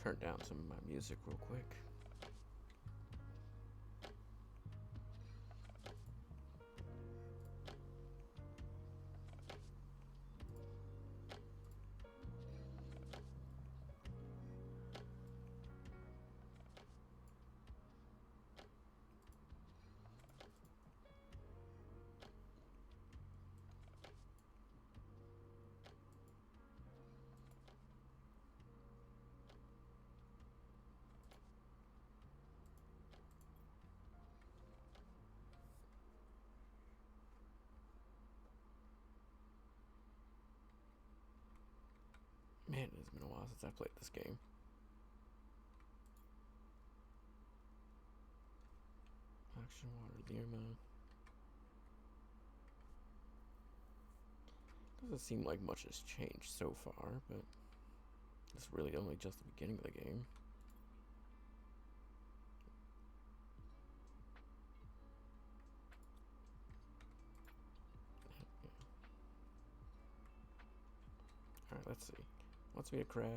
turn down some of my music real quick. Man, it has been a while since I played this game. Action Water Lirma. Doesn't seem like much has changed so far, but it's really only just the beginning of the game. Alright, let's see. Wants me to craft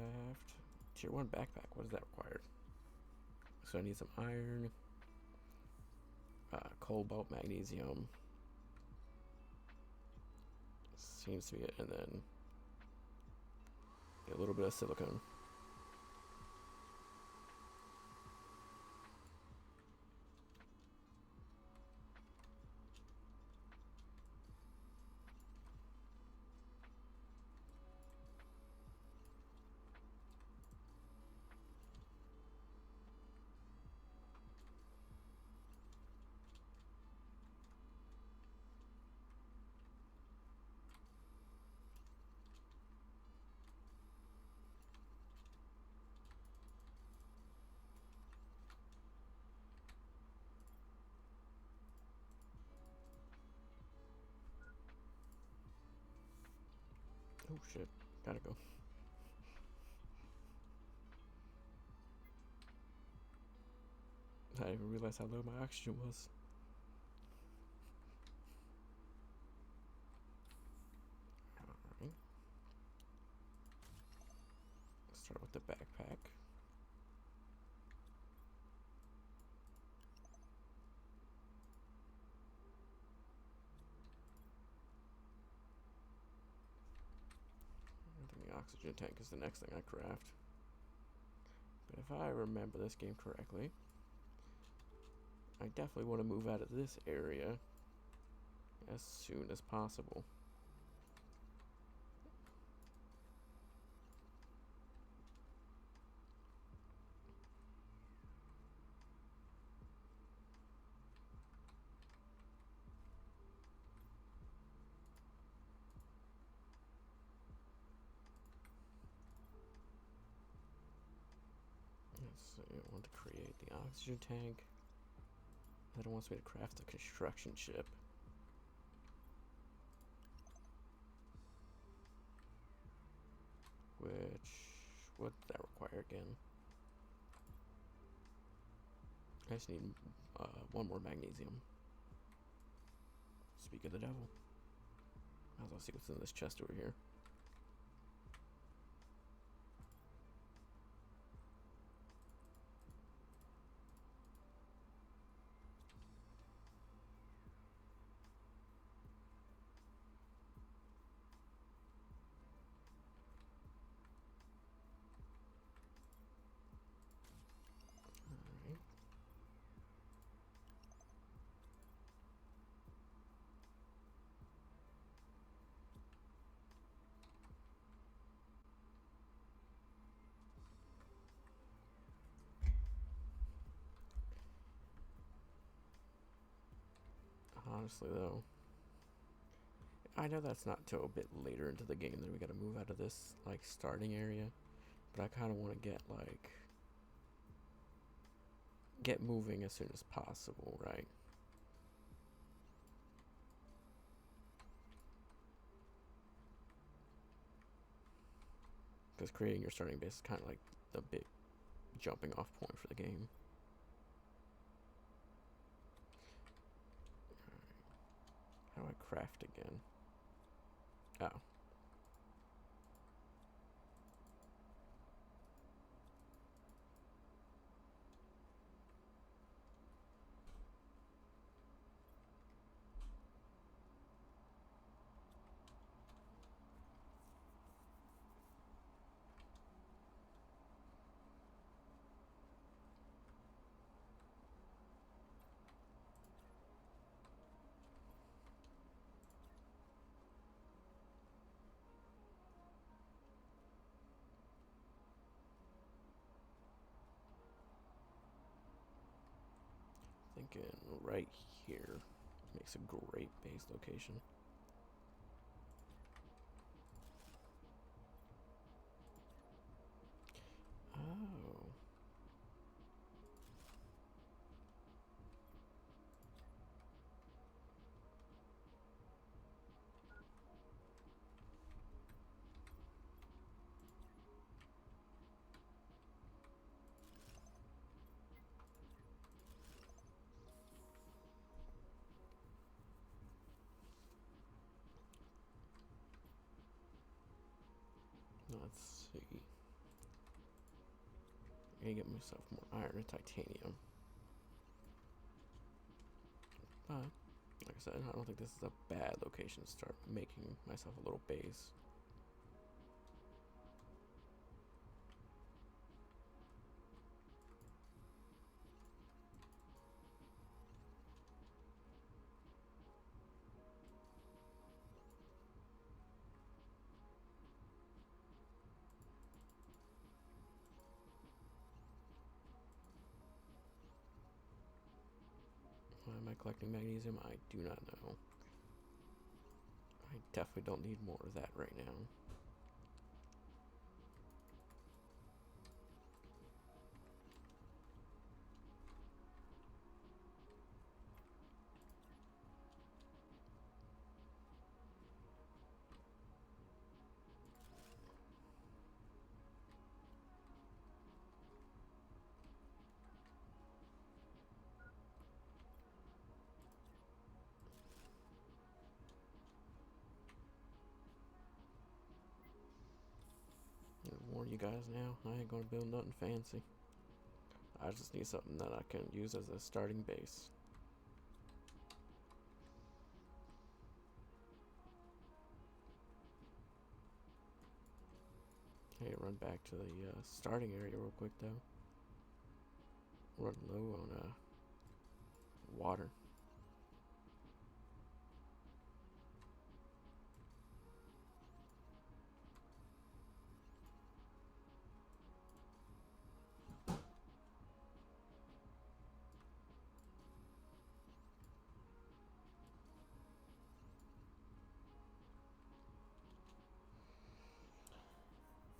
tier 1 backpack. What does that require? So I need some iron, cobalt, magnesium. Seems to be it, and then a little bit of silicone. Oh shit, gotta go. I didn't even realize how low my oxygen was. Alright. Let's start with the backpack. I think the oxygen tank is the next thing I craft. But if I remember this game correctly, I definitely want to move out of this area as soon as possible. Let's see, I want to create the oxygen tank. Then it wants me to craft a construction ship. What does that require again? I just need one more magnesium. Speak of the devil. Might as well see what's in this chest over here. Alright. Honestly, though, I know that's not till a bit later into the game that we gotta move out of this, like, starting area. But I kind of want to get moving as soon as possible, right? Because creating your starting base is kind of like the big jumping off point for the game. How do I craft again? Oh. thinking right here makes a great base location. Oh. Let's see. I'm gonna get myself more iron and titanium. But, like I said, I don't think this is a bad location to start making myself a little base. Why am I collecting magnesium? I do not know. I definitely don't need more of that right now. I warn you guys now, I ain't gonna build nothing fancy. I just need something that I can use as a starting base. Hey, run back to the starting area real quick though. Run low on water.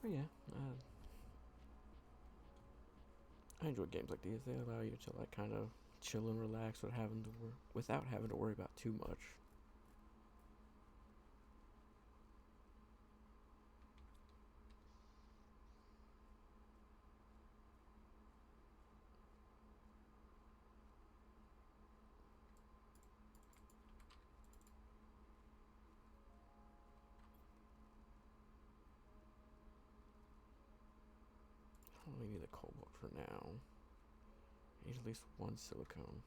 But yeah, I enjoy games like these. They allow you to like kind of chill and relax without having to worry about too much. I only need the cobalt for now. I need at least one silicone.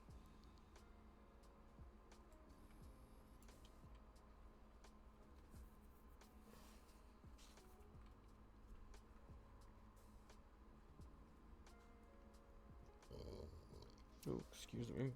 Oh, excuse me.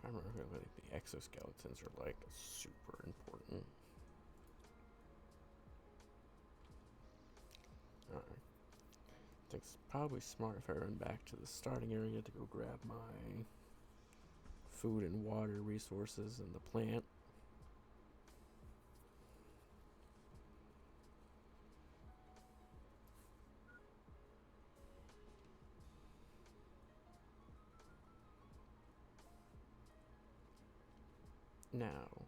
I remember like the exoskeletons are like super important. Alright. I think it's probably smart if I run back to the starting area to go grab my food and water resources and the plant. Now,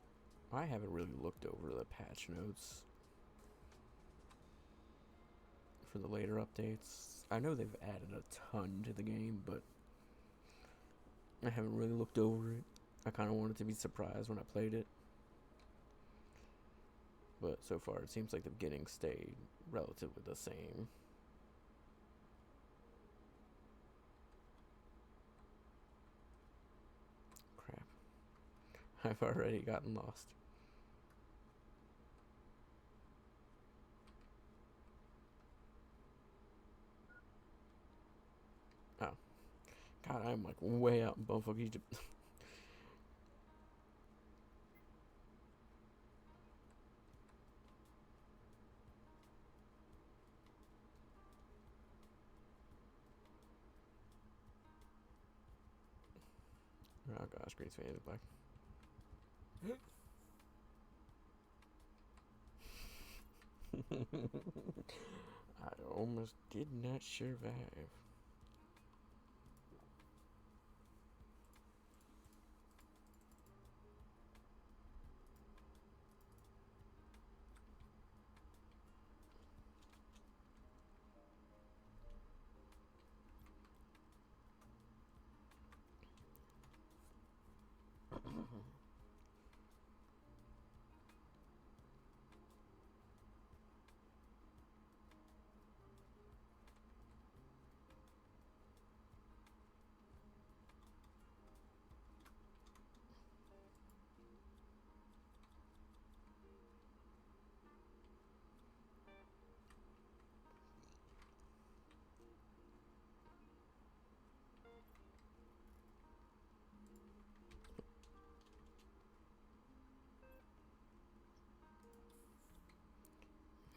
I haven't really looked over the patch notes for the later updates. I know they've added a ton to the game, but I haven't really looked over it. I kind of wanted to be surprised when I played it. But so far, it seems like the beginning stayed relatively the same. Crap. I've already gotten lost. Oh. God, I'm like way out in bumfuck Egypt. Oh gosh, green screen is black. I almost did not survive.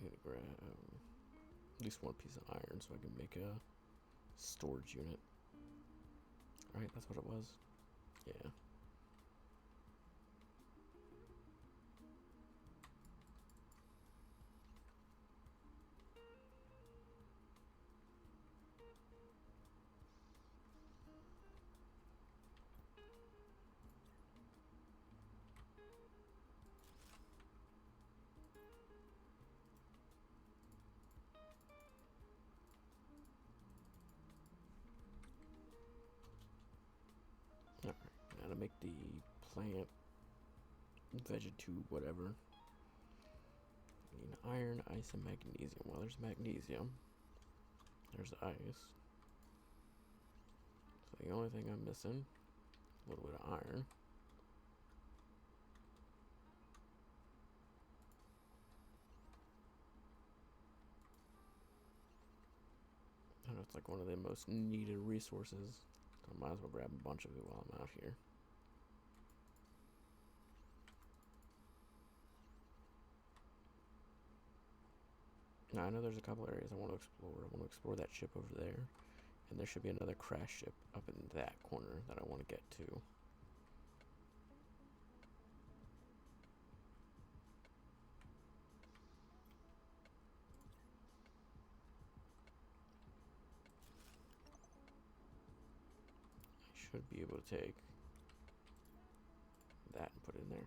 I'm gonna grab at least one piece of iron so I can make a storage unit. Alright, that's what it was. Yeah. Alright, now to make the plant vegetube, whatever. I need iron, ice, and magnesium. Well, there's magnesium. There's ice. So the only thing I'm missing is a little bit of iron. I know it's like one of the most needed resources. So I might as well grab a bunch of it while I'm out here. Now I know there's a couple areas I want to explore. I want to explore that ship over there. And there should be another crash ship up in that corner that I want to get to. I should be able to take that and put it in there.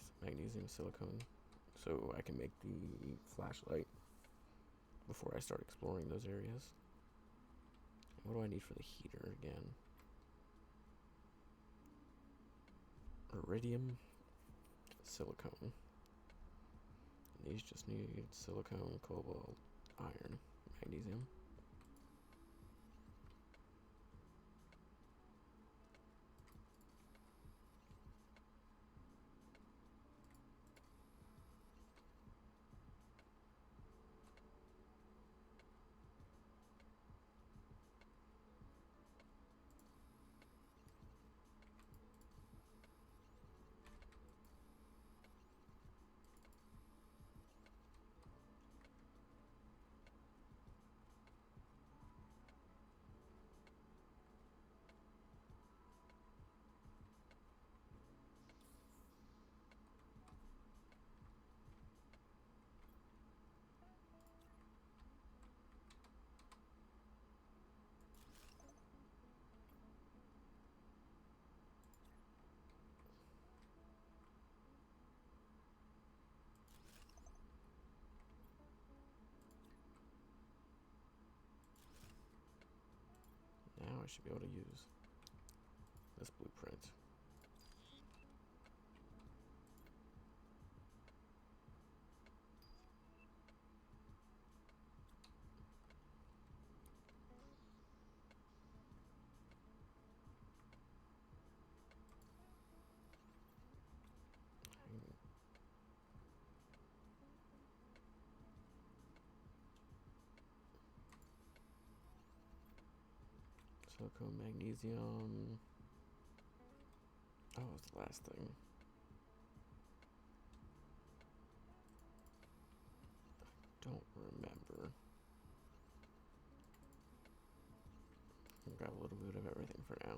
Some magnesium silicone so I can make the flashlight before I start exploring those areas. What do I need for the heater again? Iridium, silicone. These just need silicone, cobalt, iron, magnesium. I should be able to use this blueprint. Silicone, magnesium. Oh, it was the last thing. Don't remember. I'll grab a little bit of everything for now.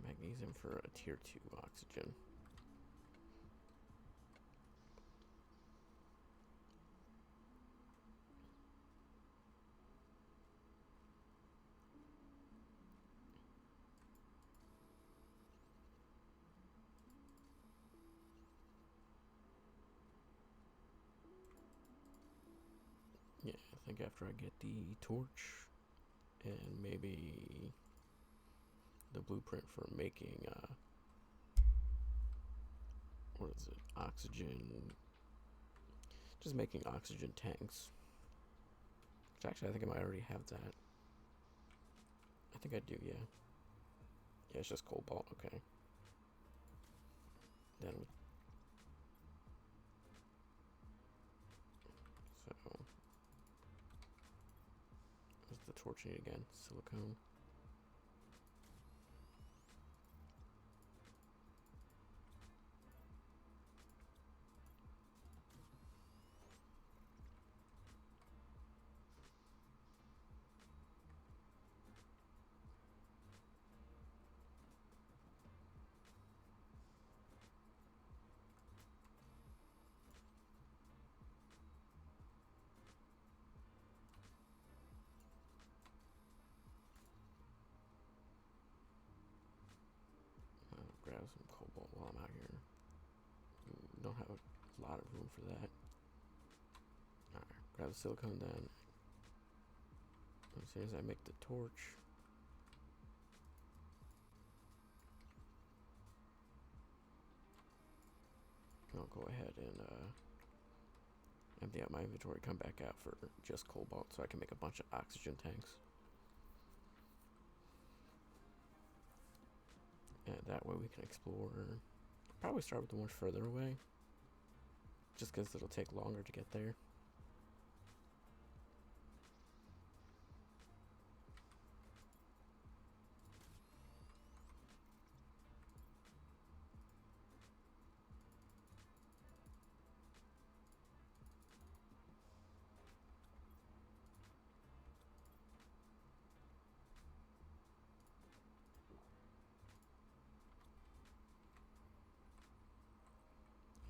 Magnesium for a tier 2 oxygen. Yeah, I think after I get the torch and maybe the blueprint for making what is it? Oxygen. Just making oxygen tanks. Which actually I think I might already have that. I think I do, yeah. Yeah, it's just cobalt, okay. Then so what's the torch need again? Silicone. Grab some cobalt while I'm out here. Don't have a lot of room for that. Alright, grab the silicone then. As soon as I make the torch, I'll go ahead and empty out my inventory, come back out for just cobalt so I can make a bunch of oxygen tanks. And that way we can explore. Probably start with the ones further away, just because it'll take longer to get there.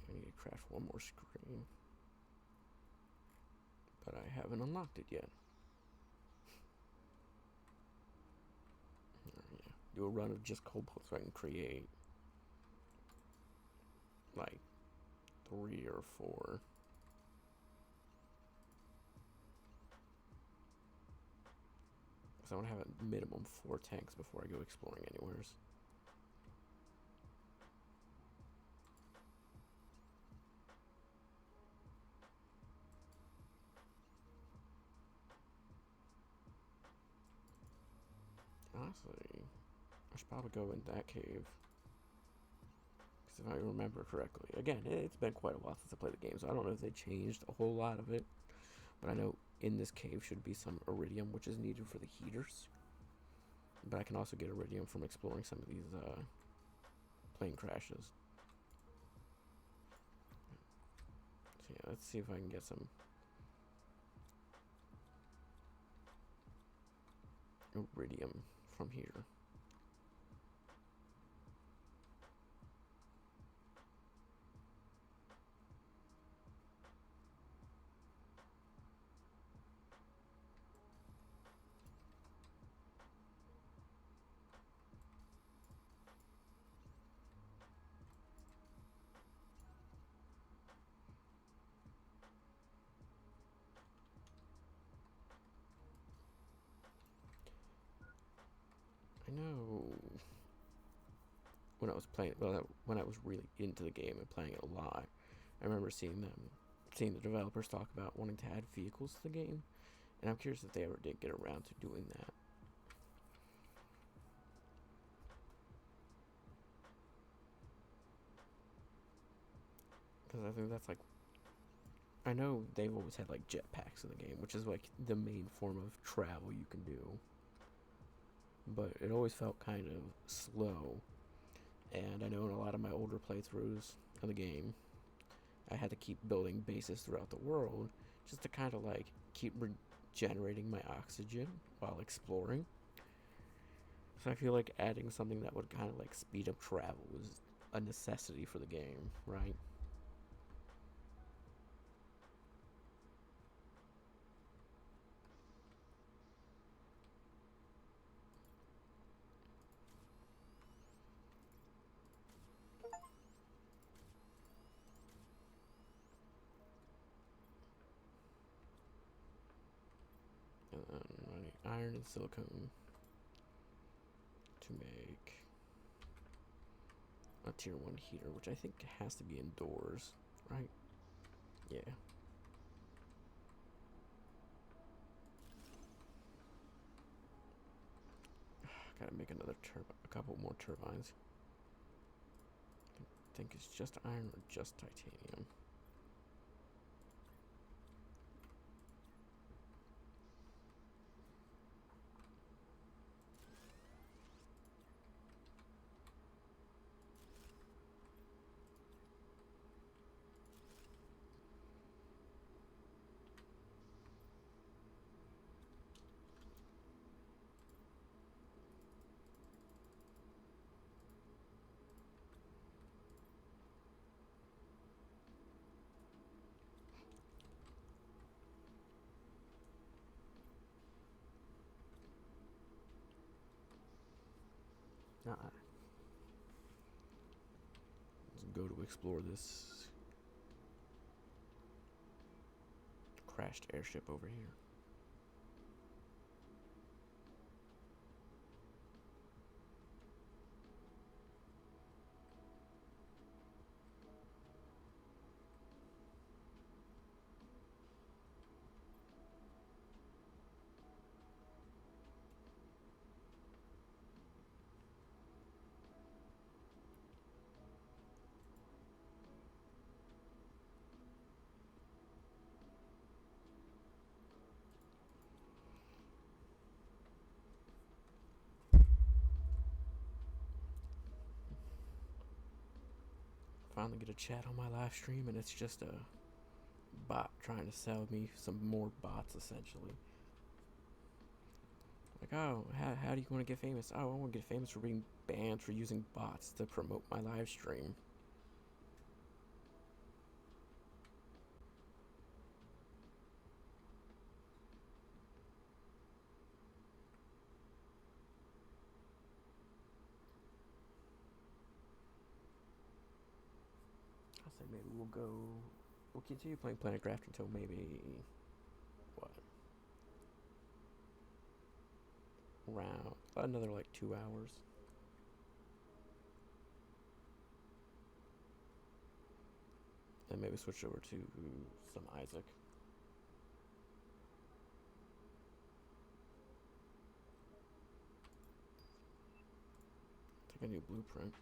I need to craft one more screen, but I haven't unlocked it yet. Yeah. Do a run of just cobalt so I can create like 3 or 4. Because I want to have a minimum 4 tanks before I go exploring anywheres. Honestly, I should probably go in that cave. Because if I remember correctly, again, it's been quite a while since I played the game, so I don't know if they changed a whole lot of it. But I know in this cave should be some iridium, which is needed for the heaters. But I can also get iridium from exploring some of these plane crashes. So yeah, let's see if I can get some iridium from here. when I was playing, well, when I was really into the game and playing it a lot. I remember seeing the developers talk about wanting to add vehicles to the game, and I'm curious if they ever did get around to doing that. Because I think that's like, I know they've always had like jetpacks in the game, which is like the main form of travel you can do. But it always felt kind of slow. And I know in a lot of my older playthroughs of the game, I had to keep building bases throughout the world just to kind of like keep regenerating my oxygen while exploring. So I feel like adding something that would kind of like speed up travel was a necessity for the game, right? I need iron and silicone to make a tier 1 heater, which I think has to be indoors, right? Yeah. Gotta make a couple more turbines. I think it's just iron or just titanium. Let's go to explore this crashed airship over here. Finally get a chat on my live stream, and it's just a bot trying to sell me some more bots, essentially. Like, oh, how do you want to get famous? Oh, I want to get famous for being banned for using bots to promote my live stream. I'll say maybe we'll continue playing PlanetCraft until maybe, what? Around another like 2 hours. Then maybe switch over to some Isaac. Take a new blueprint.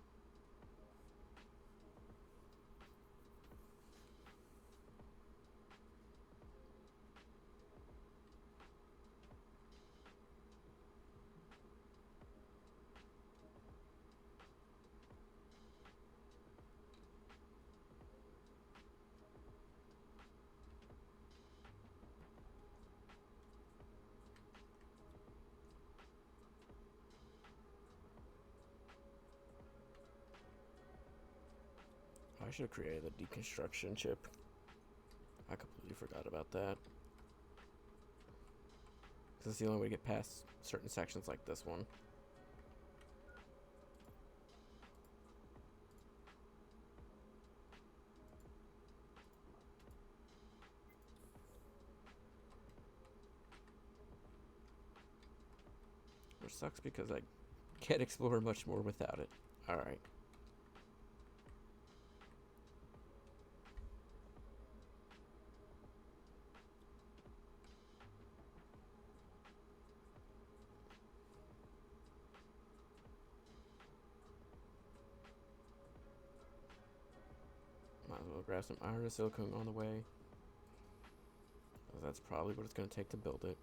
I should have created a deconstruction chip. I completely forgot about that. Because it's the only way to get past certain sections like this one. Which sucks because I can't explore much more without it. Alright. Might as well grab some iron and silicone on the way. That's probably what it's going to take to build it.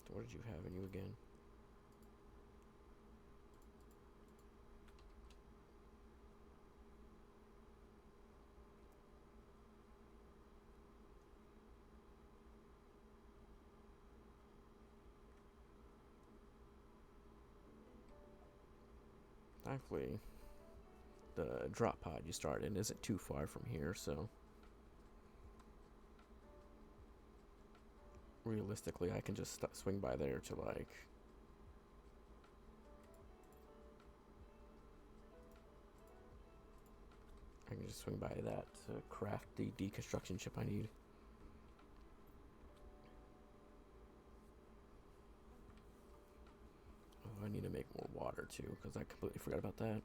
So what did you have in you again? Thankfully, the drop pod you start in isn't too far from here, so realistically I can just swing by there to like I can just swing by that to craft the deconstruction chip I need. Oh, I need to make more water too, because I completely forgot about that.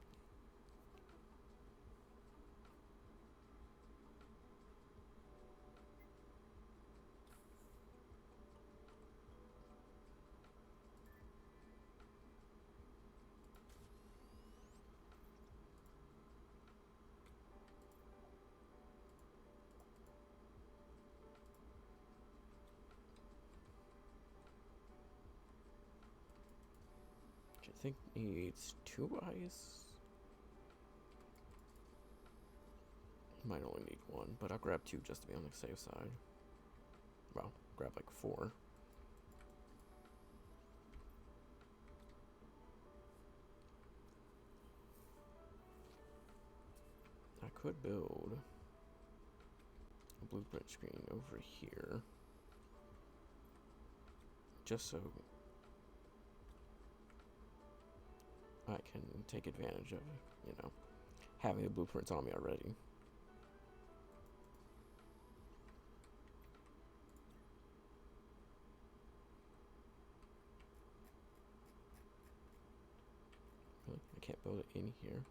Which I think needs 2 ice. Might only need 1, but I'll grab 2 just to be on the safe side. Well, grab like 4. I could build a blueprint screen over here, just so I can take advantage of, you know, having the blueprints on me already. Really? I can't build it in here.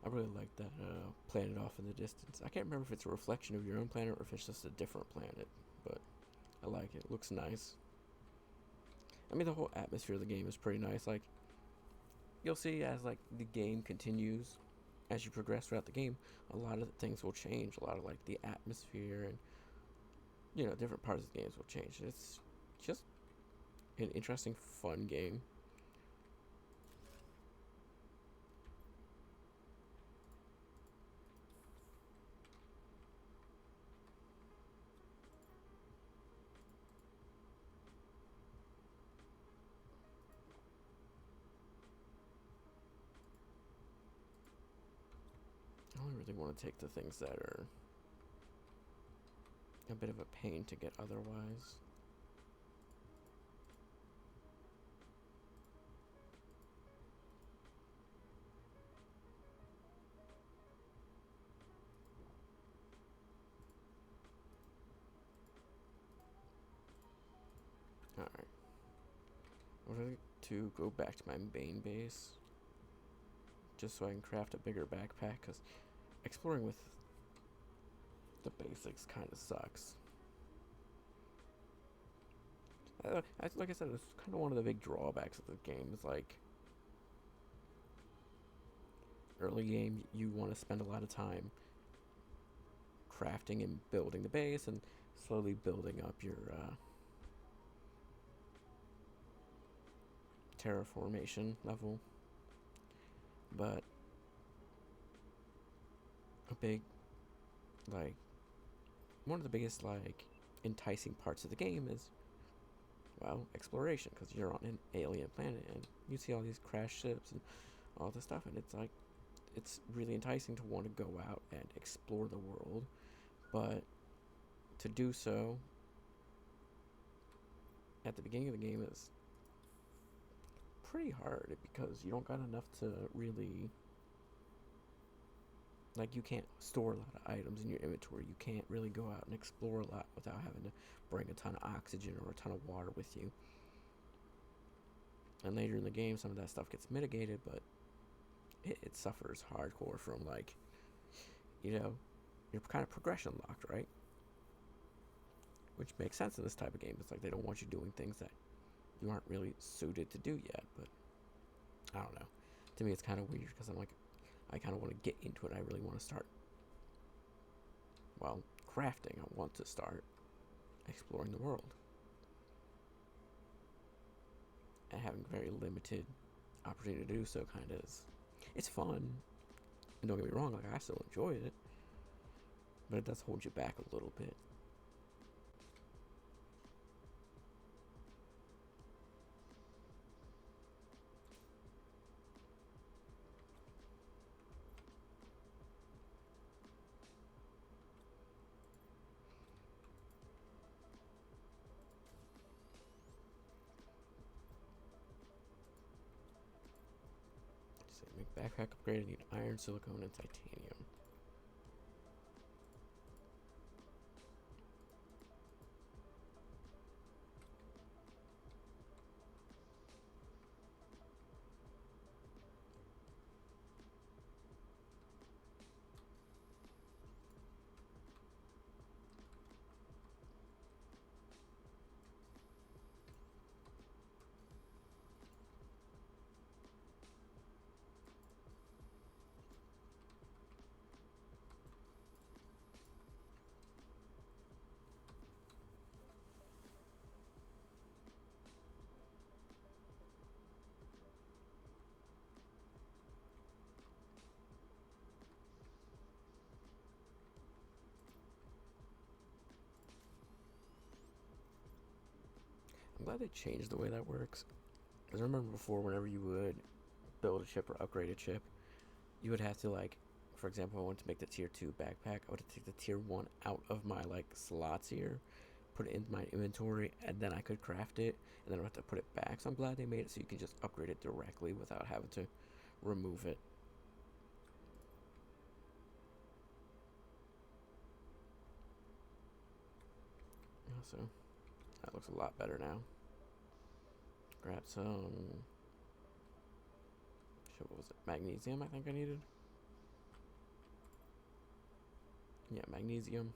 I really like that planet off in the distance. I can't remember if it's a reflection of your own planet or if it's just a different planet, but I like it. It looks nice. I mean, the whole atmosphere of the game is pretty nice. Like, you'll see as like the game continues, as you progress throughout the game, a lot of things will change. A lot of like the atmosphere and, you know, different parts of the games will change. It's just an interesting, fun game. I only really want to take the things that are a bit of a pain to get otherwise. Alright. I'm going to go back to my main base, just so I can craft a bigger backpack, because exploring with the basics kind of sucks. Like I said, it's kind of one of the big drawbacks of the game. Is like early game, you want to spend a lot of time crafting and building the base, and slowly building up your terraformation level. But a big, like, one of the biggest, like, enticing parts of the game is, well, exploration, because you're on an alien planet and you see all these crash ships and all this stuff, and it's like, it's really enticing to want to go out and explore the world, but to do so at the beginning of the game is pretty hard because you don't got enough to really, like, you can't store a lot of items in your inventory. You can't really go out and explore a lot without having to bring a ton of oxygen or a ton of water with you. And later in the game, some of that stuff gets mitigated, but it suffers hardcore from, like, you know, you're kind of progression locked, right? Which makes sense in this type of game. It's like they don't want you doing things that you aren't really suited to do yet, but I don't know. To me, it's kind of weird because I'm like, I kind of want to get into it. I really want to start, well, crafting. I want to start exploring the world. And having very limited opportunity to do so kind of is, it's fun. And don't get me wrong, like, I still enjoy it. But it does hold you back a little bit. Make backpack upgrade. I need iron, silicone, and titanium. I'm glad they changed the way that works. Because I remember before, whenever you would build a chip or upgrade a chip, you would have to, like, for example, I wanted to make the tier 2 backpack. I would have to take the tier 1 out of my, like, slots here, put it in my inventory, and then I could craft it, and then I would have to put it back. So I'm glad they made it so you can just upgrade it directly without having to remove it. So that looks a lot better now. Grab some, shit, what was it? Magnesium, I think I needed. Yeah, magnesium.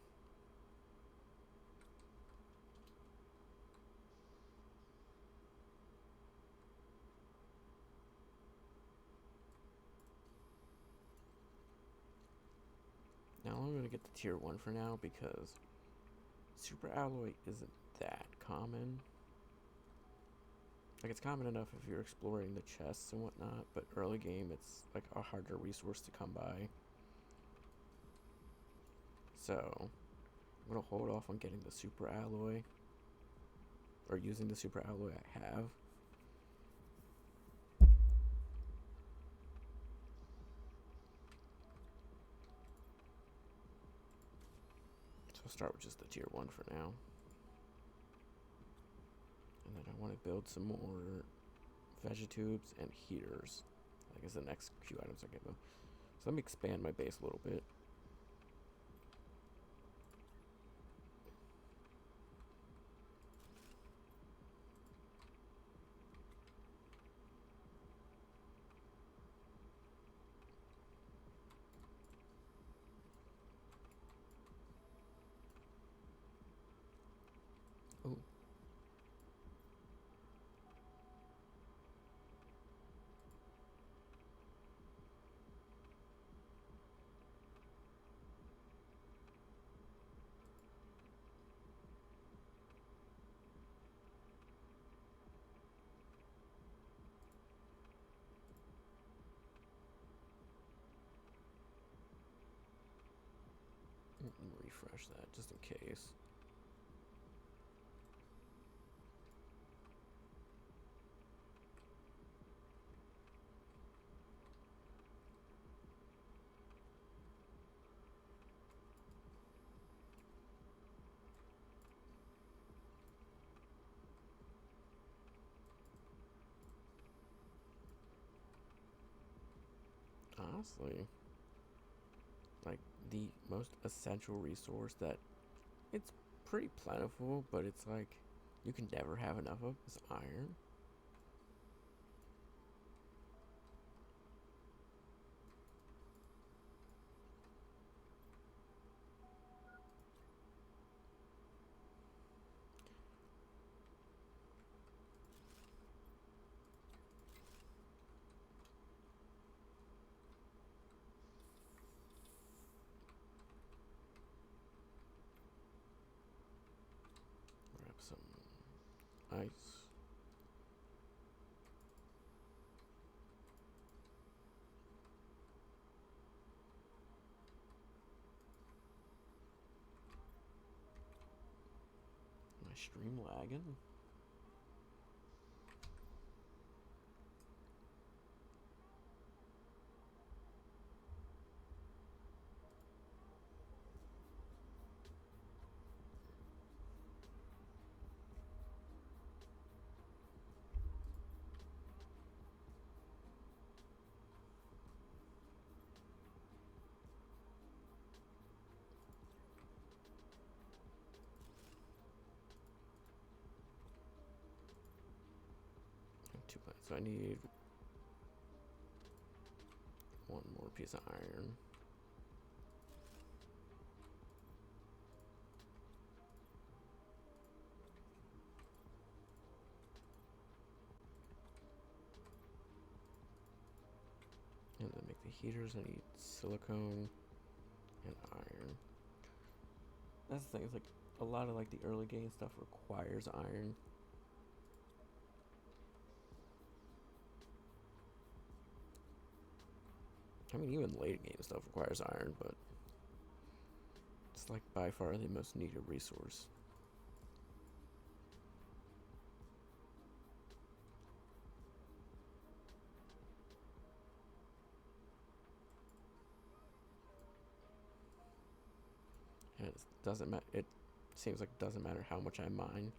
Now I'm going to get the tier 1 for now because super alloy isn't that common. Like, it's common enough if you're exploring the chests and whatnot, but early game it's like a harder resource to come by. So I'm going to hold off on getting the super alloy, or using the super alloy I have. So I'll start with just the tier 1 for now. And then I want to build some more vegetubes and heaters, I guess the next few items I get. So let me expand my base a little bit. Oh. Refresh that just in case. Honestly, like the most essential resource that it's pretty plentiful, but it's like you can never have enough of is iron. Grab some ice. My stream lagging. Two plants. So I need one more piece of iron. And to make the heaters, I need silicone and iron. That's the thing. It's like a lot of like the early game stuff requires iron. I mean, even late game stuff requires iron, but it's like by far the most needed resource. And it doesn't matter. It seems like it doesn't matter how much I mine.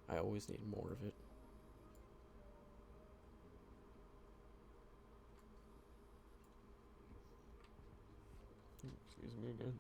I always need more of it. Excuse me again.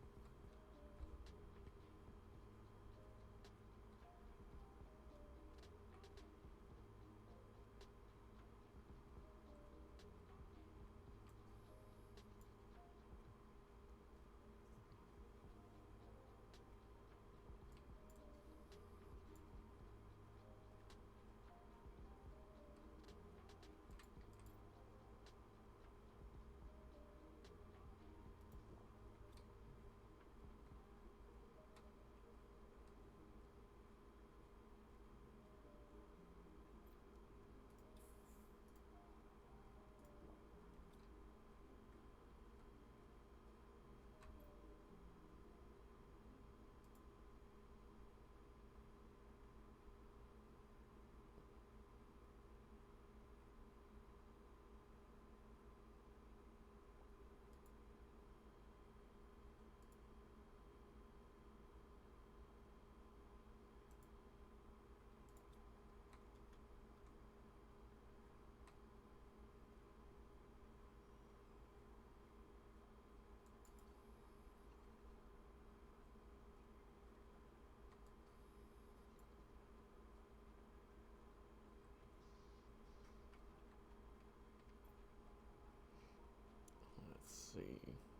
Let's see.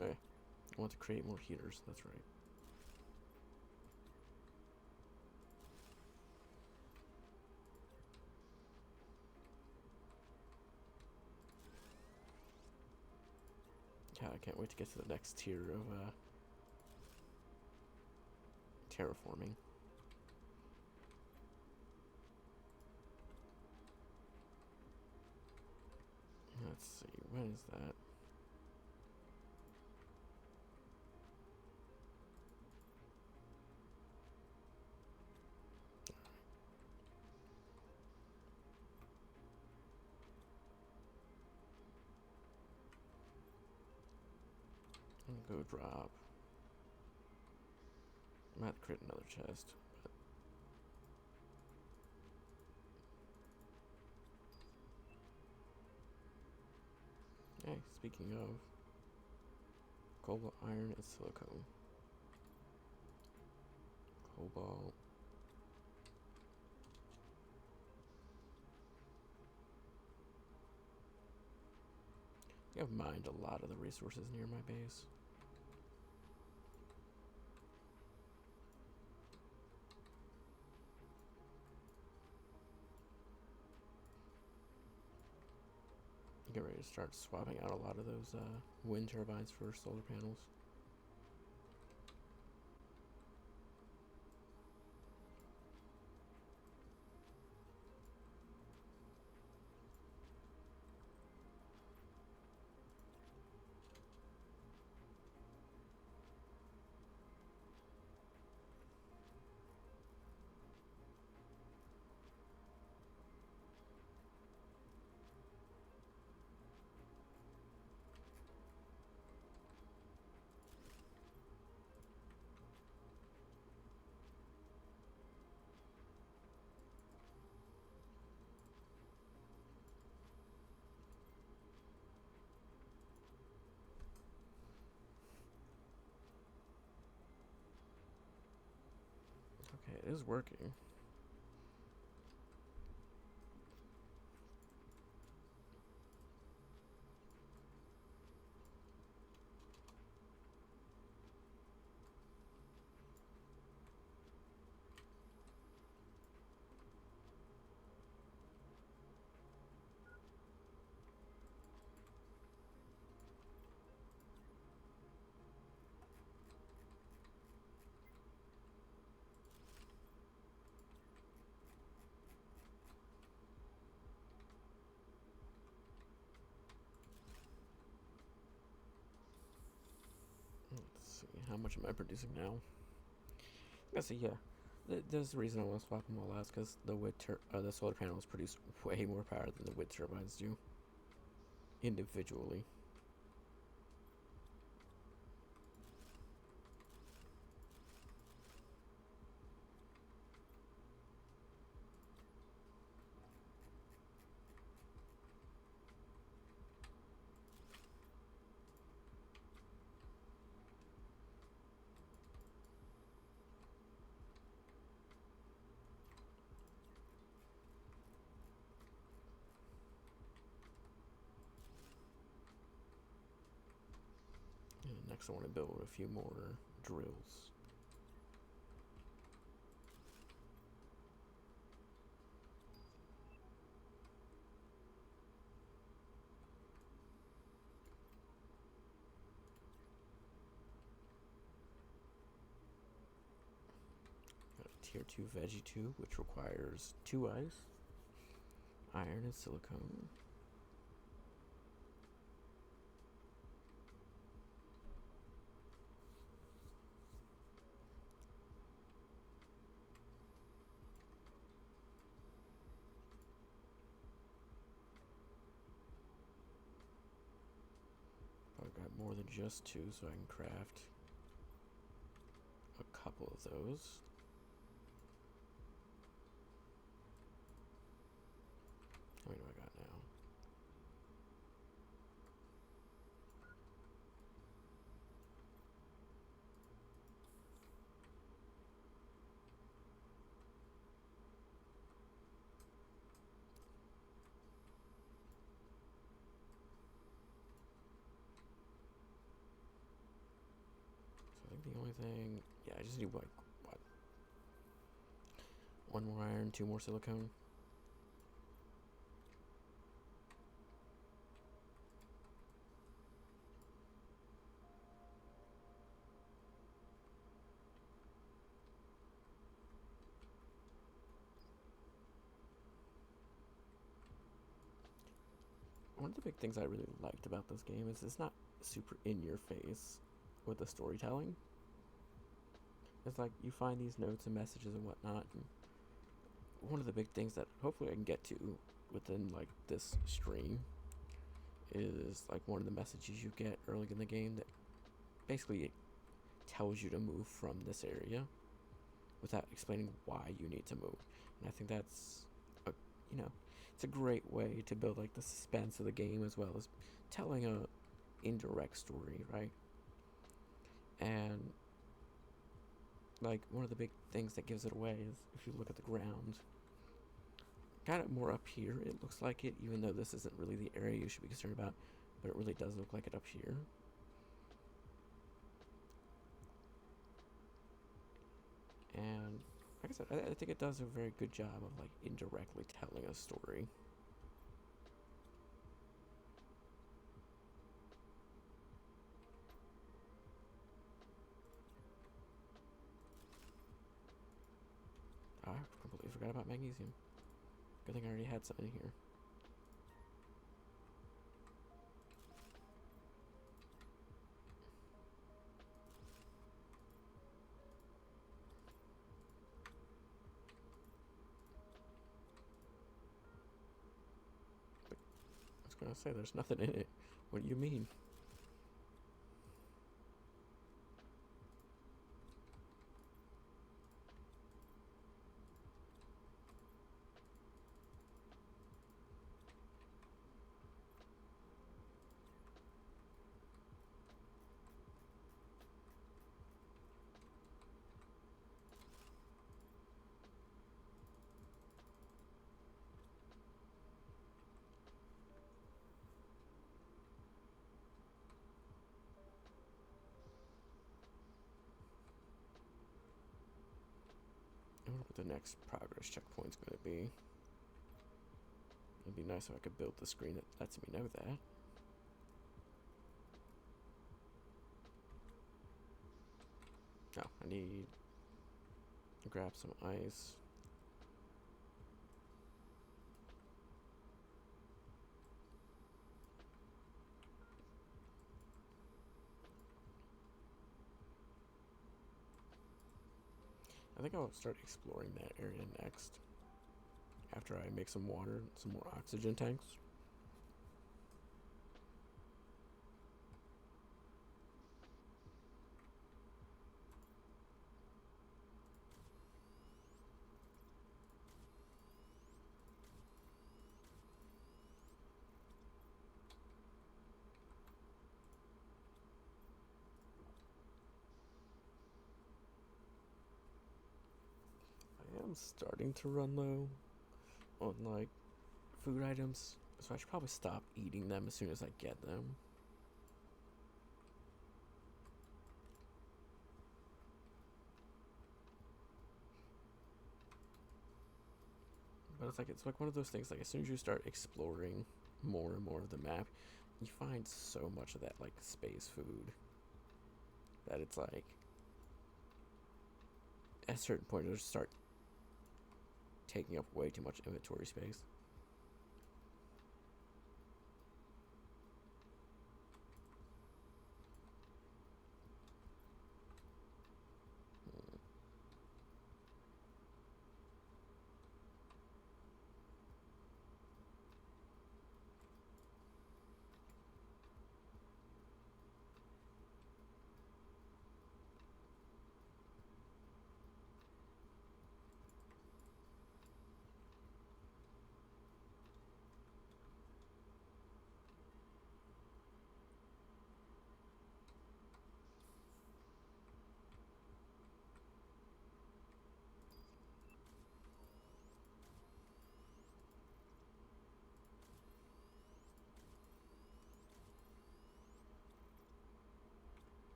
I want to create more heaters. That's right. God, I can't wait to get to the next tier of terraforming. Let's see, when is that? I'll go drop. I might crit another chest. Hey, speaking of, cobalt, iron, and silicone. Cobalt. I've mined a lot of the resources near my base. Get ready to start swapping out a lot of those wind turbines for solar panels. Okay, it is working. Let's see, how much am I producing now? I see, yeah. There's the reason I want to swap them all out, because the solar panels produce way more power than the wind turbines do individually. And next I want to build a few more drills. Tier 2 Veggie Tube, which requires 2 ice, iron, and silicone. I've got more than just 2, so I can craft a couple of those. How many do I got now? So I think the only thing, yeah, I just need like what? 1 more iron, 2 more silicone. one of the big things I really liked about this game is it's not super in your face with the storytelling. It's like you find these notes and messages and whatnot. And one of the big things that hopefully I can get to within like this stream is like one of the messages you get early in the game that basically it tells you to move from this area without explaining why you need to move. And I think that's a, you know, it's a great way to build like the suspense of the game as well as telling a indirect story, right? And like one of the big things that gives it away is if you look at the ground, kind of more up here, it looks like it, even though this isn't really the area you should be concerned about, but it really does look like it up here. And like I said, I think it does a very good job of like indirectly telling a story. Oh, I completely forgot about magnesium. Good thing I already had some in here. I was gonna say there's nothing in it. What do you mean? I wonder what the next progress checkpoint's gonna be. It'd be nice if I could build the screen that lets me know that. Oh, I need to grab some ice. I think I'll start exploring that area next. After I make some water, some more oxygen tanks. I am starting to run low on like food items, so I should probably stop eating them as soon as I get them. But it's like one of those things, like as soon as you start exploring more and more of the map, you find so much of that like space food that it's like at a certain point it'll just start taking up way too much inventory space.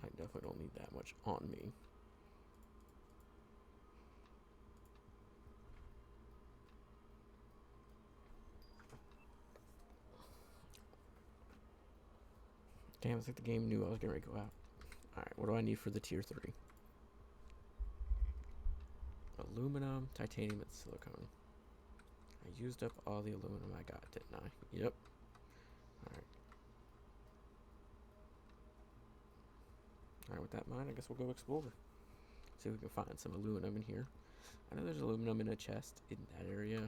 I definitely don't need that much on me. Damn, it's like the game knew I was getting ready to go out. Alright, what do I need for the tier 3? Aluminum, titanium, and silicone. I used up all the aluminum I got, didn't I? Yep. Alright. Alright, with that in mind, I guess we'll go explore. See if we can find some aluminum in here. I know there's aluminum in a chest in that area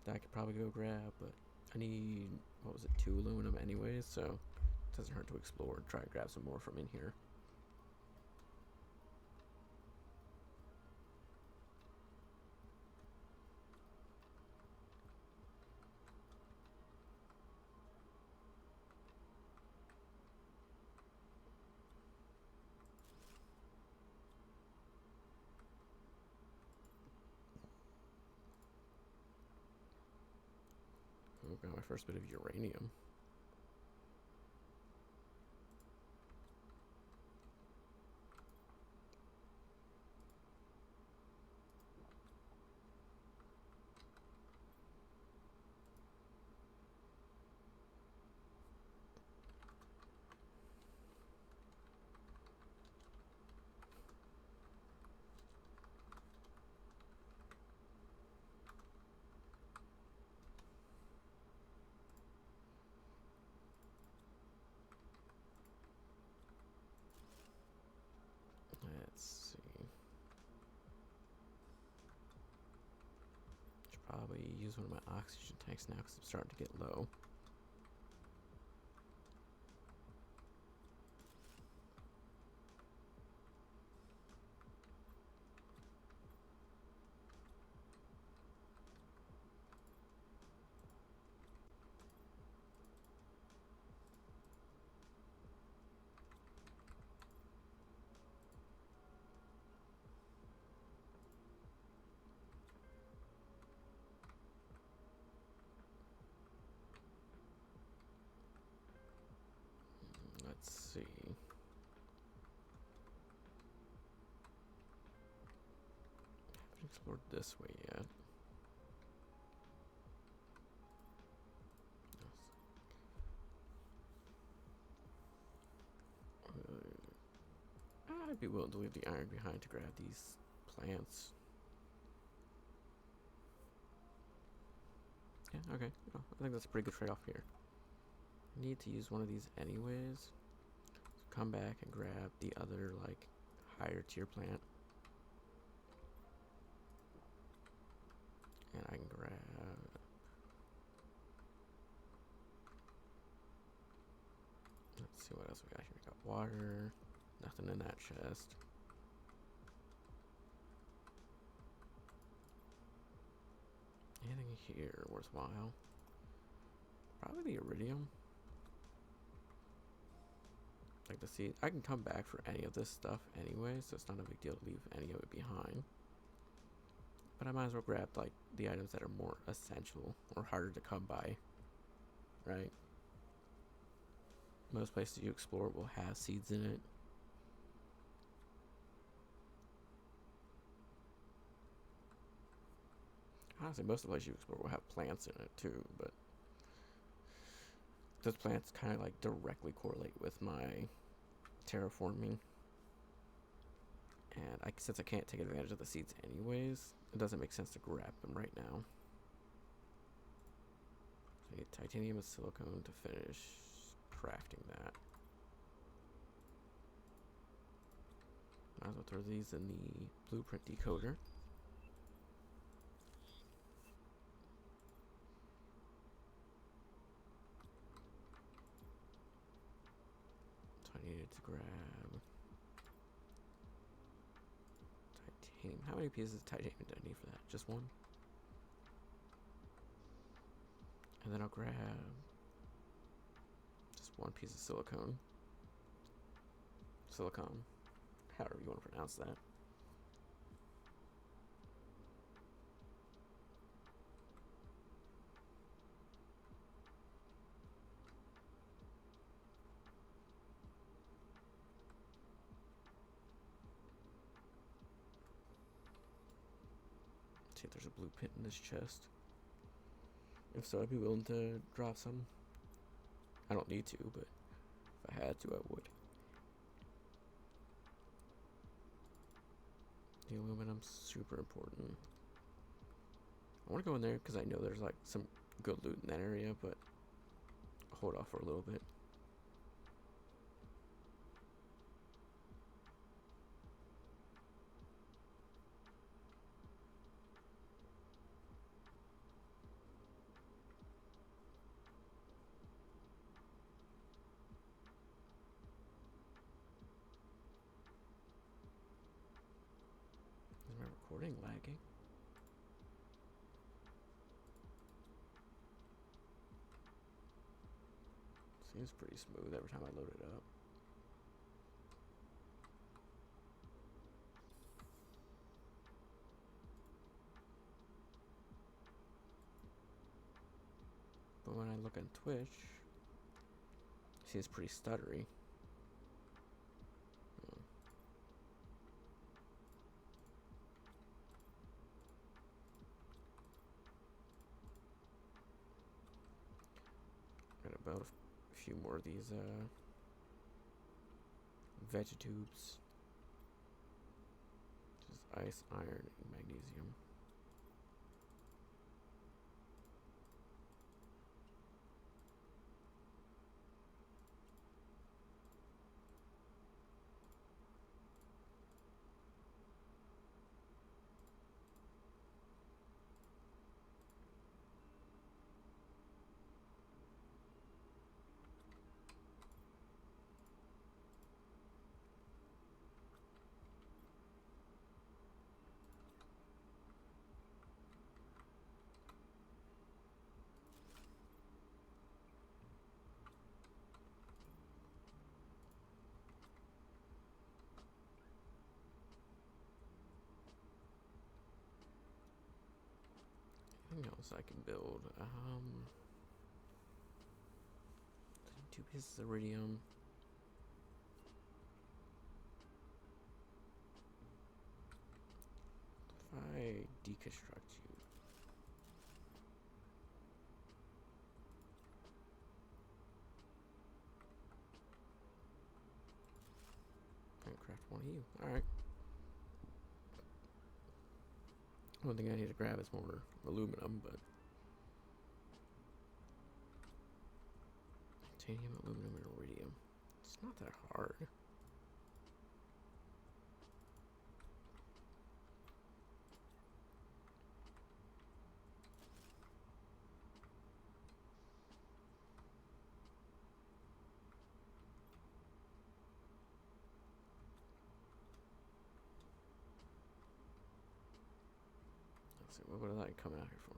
that I could probably go grab, but I need, what was it, 2 aluminum anyways, so it doesn't hurt to explore and try to grab some more from in here. Oh, got my first bit of uranium. Let's see. Should probably use one of my oxygen tanks now because I'm starting to get low. Let's see. Haven't explored this way yet. I'd be willing to leave the iron behind to grab these plants. Yeah, okay. Oh, I think that's a pretty good trade-off here. I need to use one of these anyways. So come back and grab the other, like, higher tier plant. And I can grab... Let's see what else we got here. We got water. Nothing in that chest. Anything here worthwhile? Probably the iridium. Like the seed. I can come back for any of this stuff anyway, so it's not a big deal to leave any of it behind. But I might as well grab like the items that are more essential or harder to come by. Right? Most places you explore will have seeds in it. Honestly, most of the places you explore will have plants in it too, but those plants kind of like directly correlate with my terraforming. And since I can't take advantage of the seeds anyways, it doesn't make sense to grab them right now. So I need titanium and silicone to finish crafting that. Might as well throw these in the blueprint decoder. So I needed to grab titanium. How many pieces of titanium do I need for that? Just one? And then I'll grab just one piece of silicone. Silicon. However you want to pronounce that. See if there's a blue pit in this chest. If so, I'd be willing to drop some. I don't need to, but if I had to, I would. The aluminum's super important. I want to go in there because I know there's like some good loot in that area, but I'll hold off for a little bit. Is my recording lagging? Seems pretty smooth every time I load it up. But when I look on Twitch, it seems pretty stuttery. Got about a few more of these vegetubes. Just ice, iron, and magnesium. Anything else I can build? 2 pieces of iridium. If I deconstruct you, I can craft one of you. Alright. One thing I need to grab is more aluminum, but titanium, aluminum, and iridium. It's not that hard. Let's see, what are they coming out here for?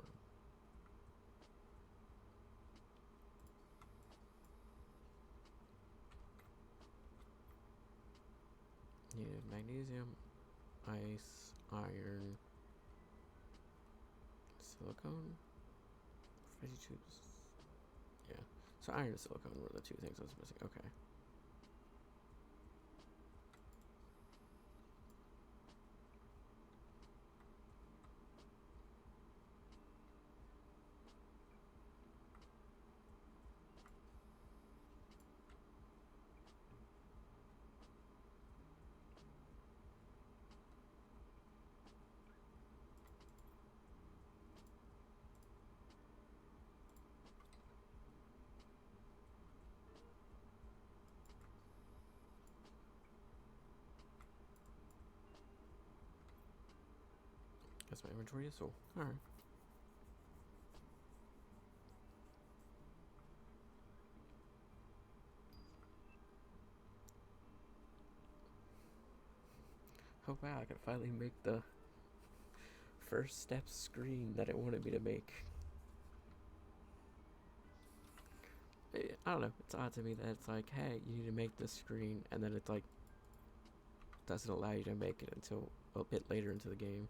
Needed magnesium, ice, iron, silicone, vegetubes. Yeah, so iron and silicone were the 2 things I was missing. Okay. Guess my inventory is full. Alright. Oh wow, I can finally make the first step screen that it wanted me to make. I don't know, it's odd to me that it's like, hey, you need to make this screen, and then it's like, doesn't allow you to make it until a bit later into the game.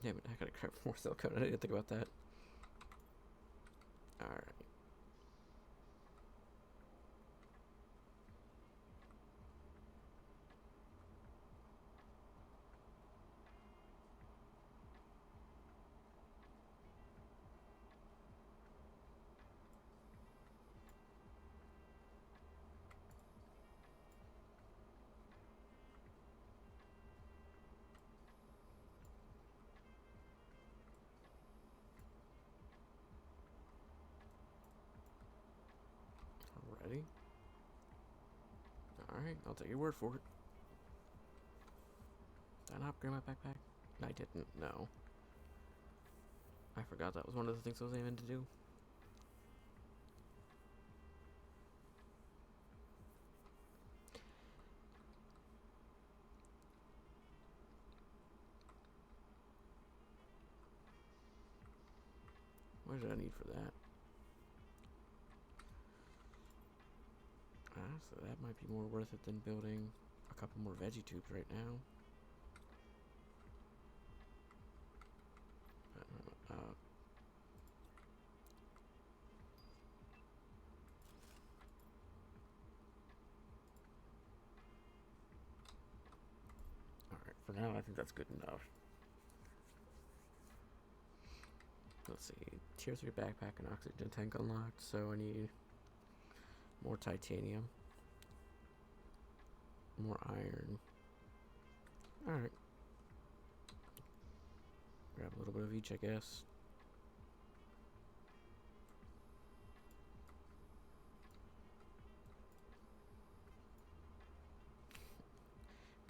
Damn it, I gotta grab more silicone. I didn't think about that. Alright. Alright, I'll take your word for it. Did I not upgrade my backpack? I didn't, no. I forgot that was one of the things I was aiming to do. What did I need for that? So that might be more worth it than building a couple more veggie tubes right now. Alright, for now I think that's good enough. Let's see, tier 3 backpack and oxygen tank unlocked, so I need more titanium, more iron. Alright. Grab a little bit of each, I guess.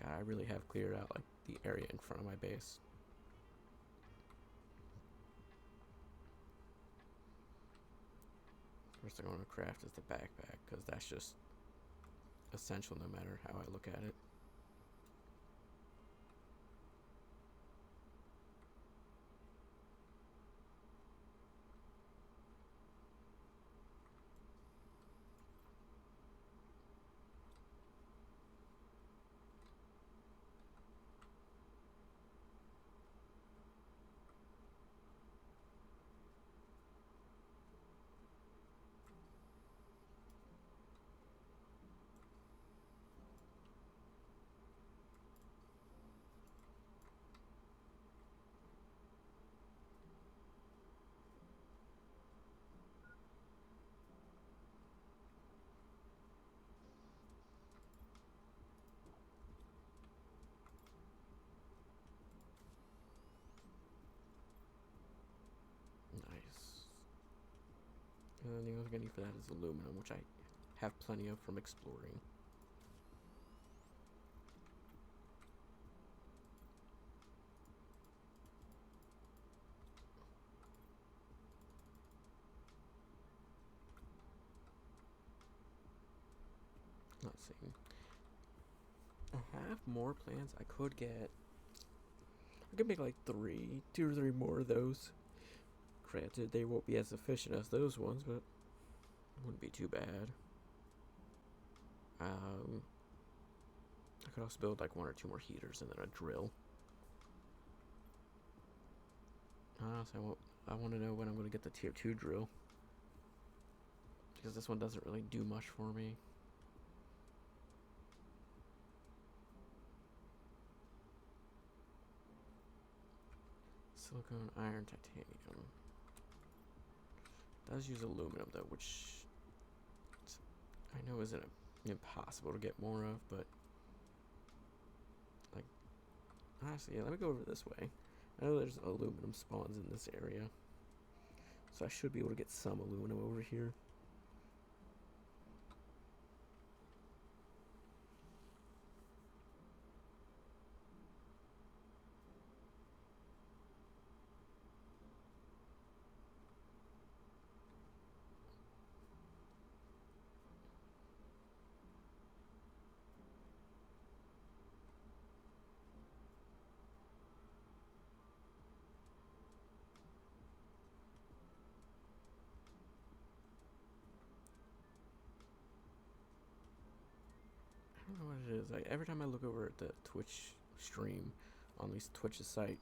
God, I really have cleared out like the area in front of my base. First thing I want to craft is the backpack, because that's just essential no matter how I look at it. Nice. And the only thing I need for that is aluminum, which I have plenty of from exploring. Let's see. I have more plants. I could make like two or three more of those. Granted, they won't be as efficient as those ones, but it wouldn't be too bad. I could also build like one or two more heaters and then a drill. So I want to know when I'm going to get the tier 2 drill, because this one doesn't really do much for me. Silicone, iron, titanium. Does use aluminum though, which I know isn't impossible to get more of, but like honestly, yeah, let me go over this way. I know there's aluminum spawns in this area, so I should be able to get some aluminum over here. I don't know what it is. Like every time I look over at the Twitch stream on these Twitch's site,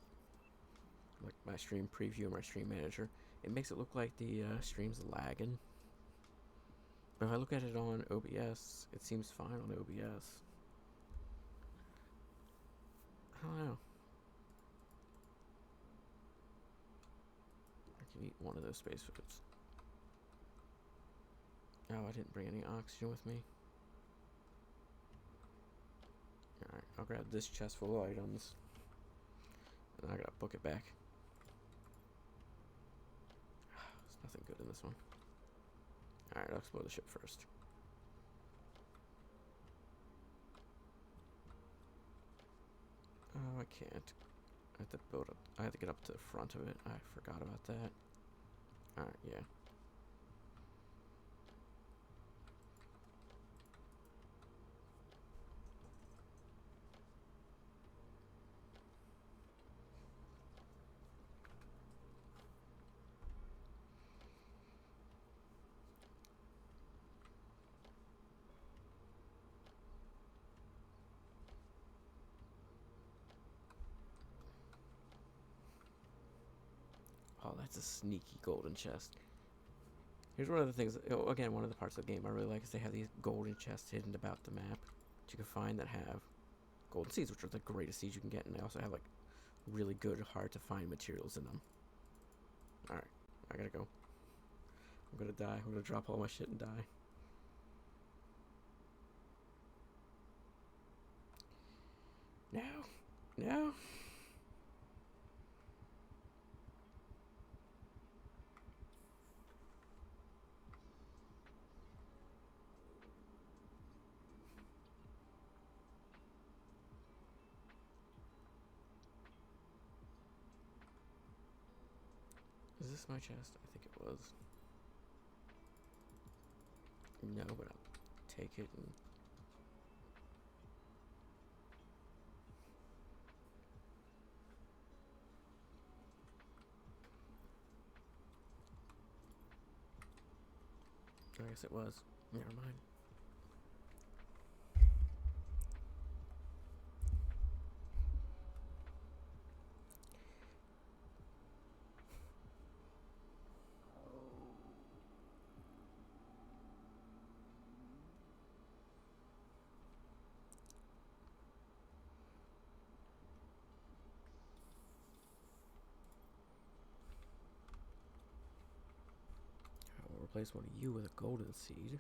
like my stream preview or my stream manager, it makes it look like the stream's lagging. But if I look at it on OBS, it seems fine on OBS. I don't know. I can eat one of those space foods. Oh, I didn't bring any oxygen with me. Alright, I'll grab this chest full of items. And I gotta book it back. There's nothing good in this one. Alright, I'll explore the ship first. can't. I have to build up. I have to get up to the front of it. I forgot about that. Alright, yeah. Oh, that's a sneaky golden chest. Here's one of the things, again, one of the parts of the game I really like is they have these golden chests hidden about the map that you can find that have golden seeds, which are the greatest seeds you can get, and they also have like really good, hard to find materials in them. Alright, I gotta go. I'm gonna die. I'm gonna drop all my shit and die. No! No! Is this my chest? I think it was. No, but I'll take it and... I guess it was. Never mind. I'll replace one of you with a golden seed.